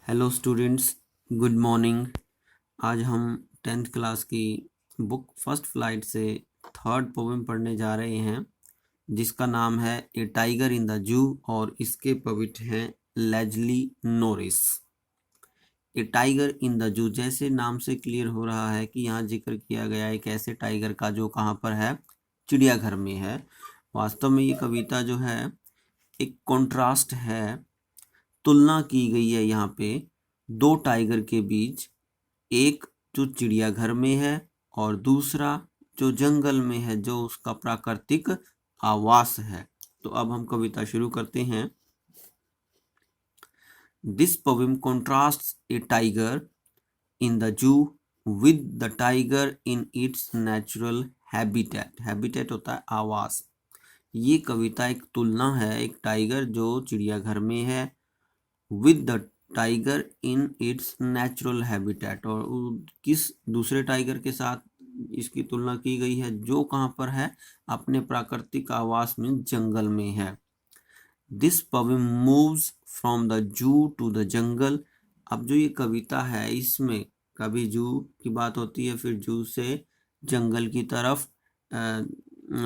Hello students, good morning. आज हम 10th class की बुक फर्स्ट फ्लाइट से थर्ड पोएम पढ़ने जा रहे हैं, जिसका नाम है ए टाइगर इन द जू और इसके पोएट हैं Leslie Norris. A tiger in the zoo, जैसे नाम से क्लियर हो रहा है कि यहाँ जिक्र किया गया एक ऐसे टाइगर का जो कहाँ पर है, चिड़ियाघर में है। वास्तव में ये कविता जो है एक कॉन्ट्रास्ट है, तुलना की गई है यहाँ पे दो टाइगर के बीच, एक जो चिड़ियाघर में है और दूसरा जो जंगल में है, जो उसका प्राकृतिक आवास है। तो अब हम कविता शुरू करते हैं। This poem contrasts a tiger in the zoo with the tiger in its natural habitat. Habitat होता है आवास। ये कविता एक तुलना है, एक टाइगर जो चिड़ियाघर में है with the tiger in its natural habitat, और किस दूसरे टाइगर के साथ इसकी तुलना की गई है जो कहाँ पर है, अपने प्राकृतिक आवास में, जंगल में है। This poem moves from the zoo to the jungle. अब जो ये कविता है इसमें कभी जू की बात होती है, फिर जू से जंगल की तरफ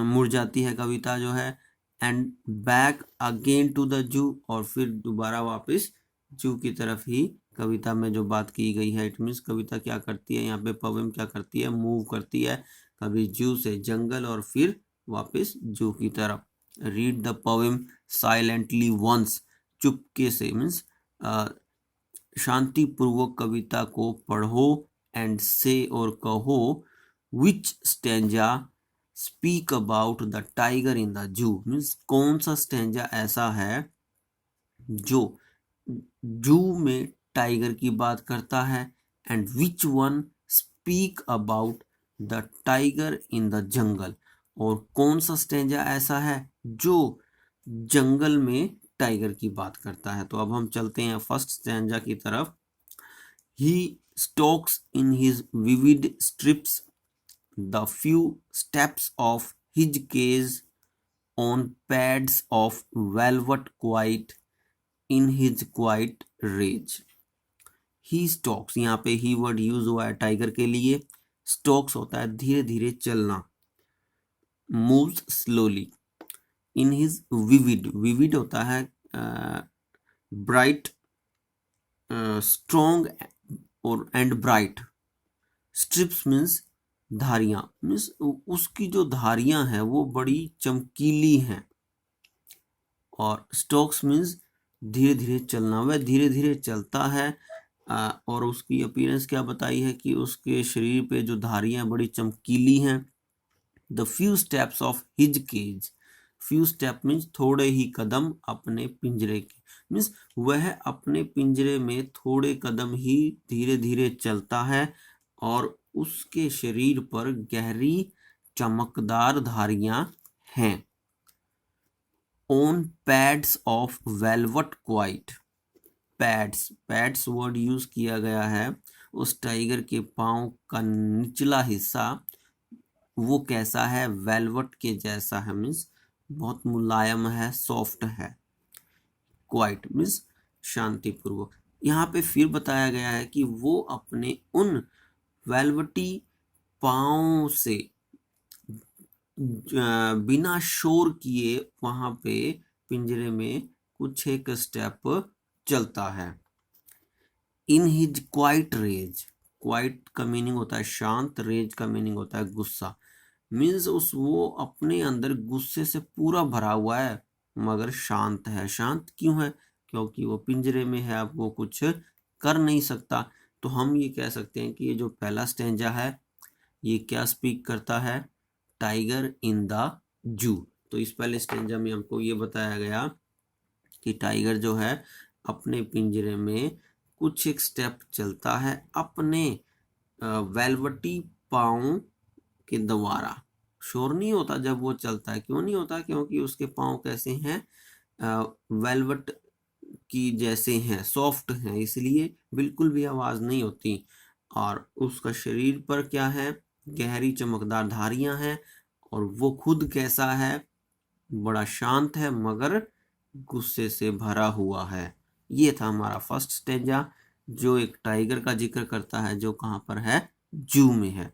मुड़ जाती है कविता जो है, and back again to the zoo, और फिर दोबारा वापस जू की तरफ ही कविता में जो बात की गई है। इट मीन्स कविता क्या करती है, यहाँ पे पोएम क्या करती है, मूव करती है, कभी जू से जंगल और फिर वापस जू की तरफ। Read the poem silently once, चुपके से, मीन्स शांति पूर्वक कविता को पढ़ो, एंड से, और कहो, which stanza speak about the tiger in the zoo, means कौन सा स्टेंजा ऐसा है जो जू में टाइगर की बात करता है, and which one speak about the tiger in the jungle, और कौन सा स्टेंजा ऐसा है जो जंगल में टाइगर की बात करता है। तो अब हम चलते हैं फर्स्ट स्टेंजा की तरफ। He stalks in his vivid stripes the few steps of his cage on pads of velvet quiet in his quiet rage. He stalks, यहाँ पे ही वर्ड यूज हुआ है टाइगर के लिए। स्टॉक्स होता है धीरे धीरे चलना, मूव्स स्लोली। इन हिज विविड, विविड होता है ब्राइट, स्ट्रॉन्ग और एंड ब्राइट। स्ट्रिप्स मीन्स धारियां, मीन्स उसकी जो धारियां हैं वो बड़ी चमकीली हैं, और स्टॉक्स मीन्स धीरे धीरे चलना, वह धीरे धीरे चलता है। और उसकी अपीयरेंस क्या बताई है कि उसके शरीर पे जो धारियां बड़ी चमकीली हैं। The few steps of his cage, few step means थोड़े ही कदम अपने पिंजरे के, मीन्स वह अपने पिंजरे में थोड़े कदम ही धीरे धीरे चलता है, और उसके शरीर पर गहरी चमकदार धारियां हैं। On pads of velvet quite, pads, pads word use किया गया है। उस टाइगर के पांव का निचला हिस्सा वो कैसा है, वेलवेट के जैसा है, मीन्स बहुत मुलायम है, सॉफ्ट है। क्वाइट मीन्स शांतिपूर्वक। यहाँ पे फिर बताया गया है कि वो अपने उन वेलवेटी पांव से बिना शोर किए वहां पे पिंजरे में कुछ एक स्टेप चलता है। In his quiet rage, quiet का मीनिंग होता है शांत, रेज का मीनिंग होता है गुस्सा। मीन्स उस वो अपने अंदर गुस्से से पूरा भरा हुआ है मगर शांत है। शांत क्यों है? क्योंकि वो पिंजरे में है, अब वो कुछ कर नहीं सकता। तो हम ये कह सकते हैं कि ये जो पहला स्टेंजा है ये क्या स्पीक करता है, टाइगर इन द जू। तो इस पहले स्टेंजा में हमको ये बताया गया कि टाइगर जो है अपने पिंजरे में कुछ एक स्टेप चलता है अपने वेलवेटी पाँव के द्वारा। शोर नहीं होता जब वो चलता है। क्यों नहीं होता? क्योंकि उसके पाँव कैसे हैं, वेलवेट की जैसे हैं, सॉफ्ट हैं, इसलिए बिल्कुल भी आवाज नहीं होती। और उसका शरीर पर क्या है, गहरी चमकदार धारियां हैं, और वो खुद कैसा है, बड़ा शांत है मगर गुस्से से भरा हुआ है। ये था हमारा फर्स्ट स्टेंजा। जो एक टाइगर का जिक्र करता है जो कहाँ पर है, जू में है।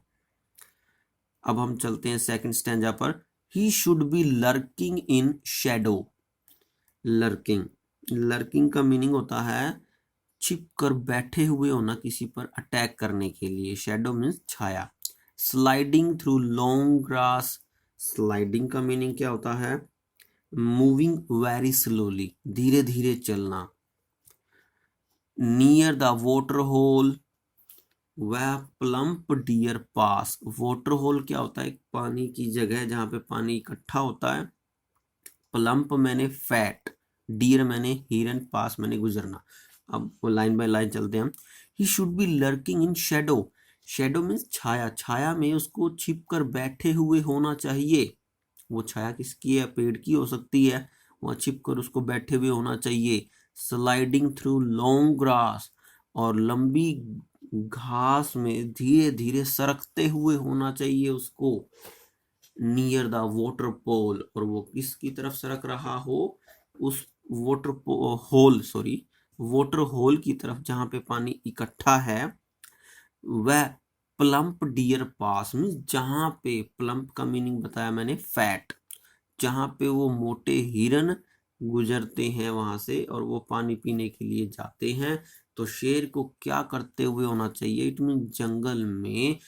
अब हम चलते हैं सेकंड स्टैंजा पर। He should be lurking in shadow. Lurking, lurking का मीनिंग होता है छिप कर बैठे हुए होना किसी पर अटैक करने के लिए। शेडो मीन्स छाया। Sliding through long grass, sliding का मीनिंग क्या होता है, मूविंग वेरी स्लोली, धीरे धीरे चलना। नियर द वाटर होल, वह plump deer pass. Water hole क्या होता है, एक पानी की जगह जहां पे पानी इकट्ठा होता है। प्लम्प मैंने फैट, डियर मैंने हिरन, पास मैंने गुजरना। अब वो लाइन बाय लाइन चलते हैं। He should be lurking in shadow, shadow means छाया, छाया में उसको छिप कर बैठे हुए होना चाहिए। वो छाया किसकी है, पेड़ की हो सकती है, वहां छिप कर उसको बैठे हुए होना चाहिए। स्लाइडिंग थ्रू लॉन्ग ग्रास, और लंबी घास में धीरे धीरे सरकते हुए होना चाहिए उसको। नियर द वाटर पोल, और वो किसकी तरफ सरक रहा हो, उस water hole, sorry water hole की तरफ जहां पे पानी इकट्ठा है। वह प्लम्प डियर पास मीन्स जहां पे, प्लम्प का मीनिंग बताया मैंने फैट, जहां पे वो मोटे हिरन गुजरते हैं वहां से और वो पानी पीने के लिए जाते हैं। तो शेर को क्या करते हुए होना चाहिए, इट मीन जंगल में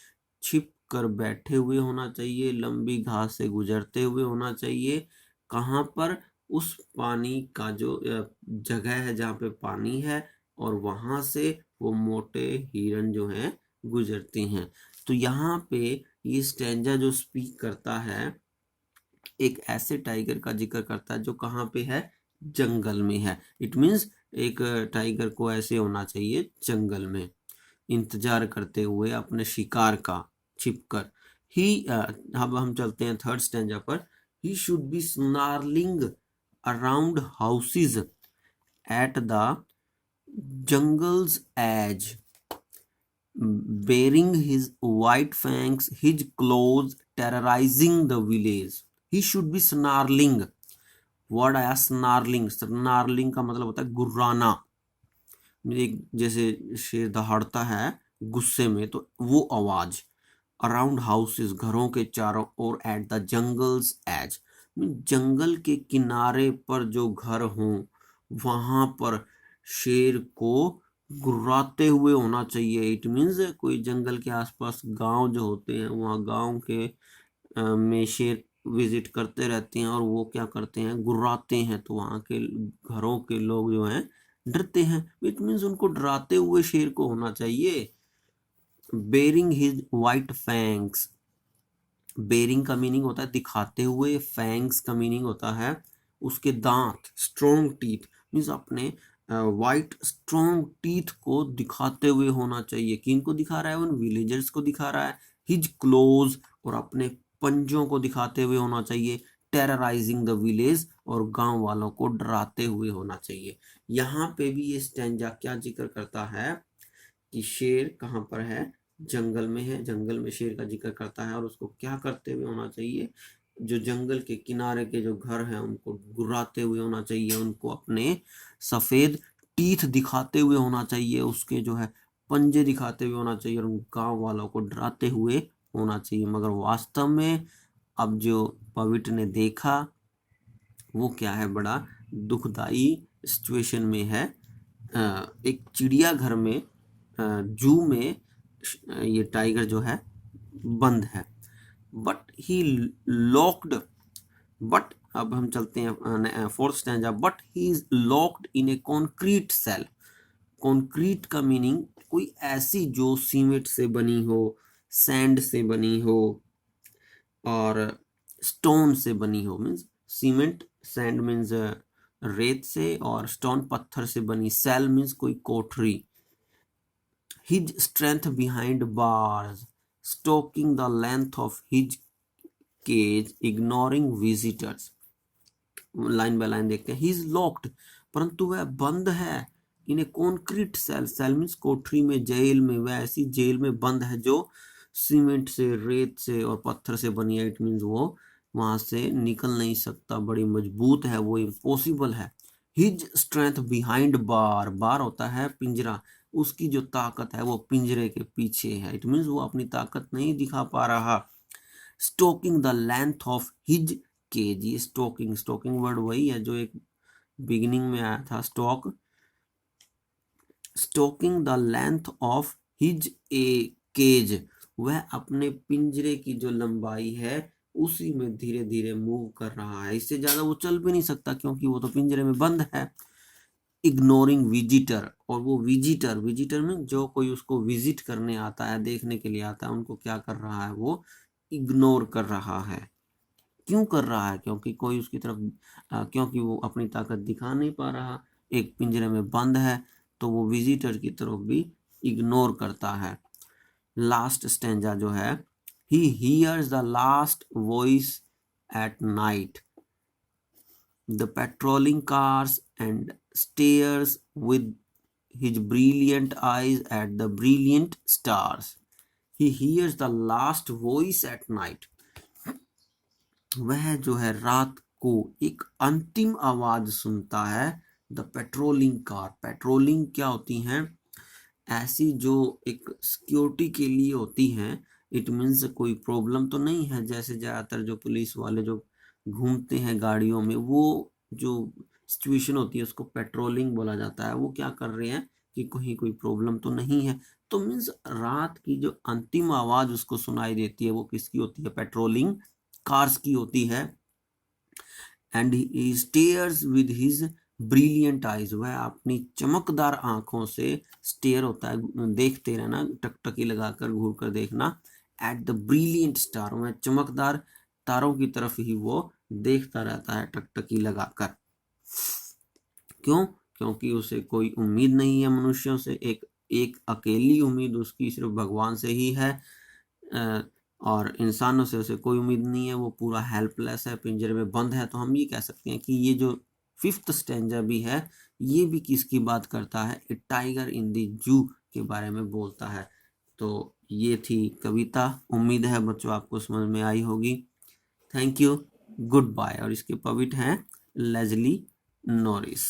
छिप कर बैठे हुए होना चाहिए, लंबी घास से गुजरते हुए होना चाहिए। कहाँ पर, उस पानी का जो जगह है जहाँ पे पानी है, और वहां से वो मोटे हिरन जो हैं गुजरते हैं। तो यहाँ पे ये स्टैंजा जो स्पीक करता है, एक ऐसे टाइगर का जिक्र करता है जो कहाँ पे है, जंगल में है। इट मीन्स एक टाइगर को ऐसे होना चाहिए जंगल में, इंतजार करते हुए अपने शिकार का, छिपकर। ही अब हम चलते हैं थर्ड स्टैंजा पर। He should be snarling around houses at the jungle's edge, bearing his white fangs, his claws terrorizing the village. He should be snarling. Word आया स्नार्लिंग, स्नार्लिंग का मतलब होता है गुर्राना। एक जैसे शेर दहाड़ता है गुस्से में, तो वो आवाज। अराउंड हाउसेस, घरों के चारों ओर, एट द जंगल्स एज, जंगल के किनारे पर जो घर हों वहां पर शेर को गुर्राते हुए होना चाहिए। इट मीन्स कोई जंगल के आसपास गांव जो होते हैं, वहाँ गांव के में शेर विजिट करते रहते हैं और वो क्या करते हैं, गुर्राते हैं। तो वहाँ के घरों के लोग जो हैं डरते हैं। इट मीन्स उनको डराते हुए शेर को होना चाहिए। Baring his white fangs, baring का मीनिंग होता है दिखाते हुए, फैंग्स का मीनिंग होता है उसके दांत। स्ट्रॉन्ग टीथ मीन्स अपने वाइट स्ट्रॉन्ग टीथ को दिखाते हुए होना चाहिए। किन को दिखा रहा है, उन विलेजर्स को दिखा रहा है। हिज क्लोज, और अपने पंजों को दिखाते हुए होना चाहिए। टेरराइजिंग द विलेज, और गांव वालों को डराते हुए होना चाहिए। यहाँ पे भी ये स्टैंजा क्या जिक्र करता है कि शेर कहाँ पर है, जंगल में है। जंगल में शेर का जिक्र करता है और उसको क्या करते हुए होना चाहिए, जो जंगल के किनारे के जो घर हैं उनको गुर्राते हुए होना चाहिए, उनको अपने सफेद टीथ दिखाते हुए होना चाहिए, उसके जो है पंजे दिखाते हुए होना चाहिए, और उन गांव वालों को डराते हुए होना चाहिए। मगर वास्तव में अब जो पविट ने देखा वो क्या है, बड़ा दुखदाई सिचुएशन में है। एक चिड़ियाघर में, जू में ये टाइगर जो है बंद है। बट ही लॉक्ड, बट अब हम चलते हैं fourth stanza. But he is locked in a concrete cell. Concrete का मीनिंग कोई ऐसी जो सीमेंट से बनी हो, सैंड से बनी हो, और स्टोन से बनी हो। मीन्स सीमेंट, सैंड मीन्स रेत से, और स्टोन पत्थर से बनी। सेल मीन्स कोई कोठरी। His strength behind bars, stalking the length of his cage, ignoring visitors. Line by line देखते हैं। ही इज लॉक्ड, परंतु वह बंद है। इन a concrete cell, cell means कोठरी में, जेल में, वह ऐसी जेल में बंद है जो सीमेंट से, रेत से और पत्थर से बनी है। इट मीन्स वो वहां से निकल नहीं सकता, बड़ी मजबूत है, वो इम्पॉसिबल है। हिज स्ट्रेंथ बिहाइंड बार, बार होता है पिंजरा, उसकी जो ताकत है वो पिंजरे के पीछे है। इट मीन्स वो अपनी ताकत नहीं दिखा पा रहा। Stalking the length of his cage, ये स्टोकिंग वर्ड वही है जो एक बिगिनिंग में आया था, stalking the length of his a cage, वह अपने पिंजरे की जो लंबाई है उसी में धीरे धीरे मूव कर रहा है। इससे ज्यादा वो चल भी नहीं सकता क्योंकि वो तो पिंजरे में बंद है। इग्नोरिंग विजिटर, और वो विजिटर में जो कोई उसको विजिट करने आता है, देखने के लिए आता है, उनको क्या कर रहा है, वो इग्नोर कर रहा है। क्यों कर रहा है? क्योंकि कोई उसकी तरफ क्योंकि वो अपनी ताकत दिखा नहीं पा रहा, एक पिंजरे में बंद है, तो वो विजिटर की तरफ भी इग्नोर करता है। लास्ट स्टेंजा जो है, he hears the last voice at night, the patrolling cars, and stares with his brilliant eyes at the brilliant stars. He hears the last voice at night. वह जो है रात को एक अंतिम आवाज सुनता है। द पेट्रोलिंग कार, पेट्रोलिंग क्या होती हैं? ऐसी जो एक सिक्योरिटी के लिए होती हैं। इट मीन्स कोई प्रॉब्लम तो नहीं है, जैसे ज़्यादातर जो पुलिस वाले जो घूमते हैं गाड़ियों में, वो जो सिचुएशन होती है उसको पेट्रोलिंग बोला जाता है। वो क्या कर रहे हैं कि कहीं कोई प्रॉब्लम तो नहीं है। तो मीन्स रात की जो अंतिम आवाज़ उसको सुनाई देती है वो किसकी होती है? पेट्रोलिंग कार्स की होती है। And he stairs with his brilliant eyes, वह अपनी चमकदार आंखों से, स्टेयर होता है देखते रहना, टकटकी लगाकर घूर कर देखना, एट द ब्रिलियंट स्टार, वह चमकदार तारों की तरफ ही वो देखता रहता है टकटकी लगाकर। क्यों? क्योंकि उसे कोई उम्मीद नहीं है मनुष्यों से, एक अकेली उम्मीद उसकी सिर्फ भगवान से ही है, और इंसानों से उसे कोई उम्मीद नहीं है। वो पूरा हेल्पलेस है, पिंजरे में बंद है। तो हम ये कह सकते हैं कि ये जो 5th स्टैंजा भी है, ये भी किसकी बात करता है? ए टाइगर इन द जू के बारे में बोलता है। तो ये थी कविता। उम्मीद है बच्चों आपको समझ में आई होगी। Thank you, good bye. और इसके पोएट हैं लेज़ली नॉरिस।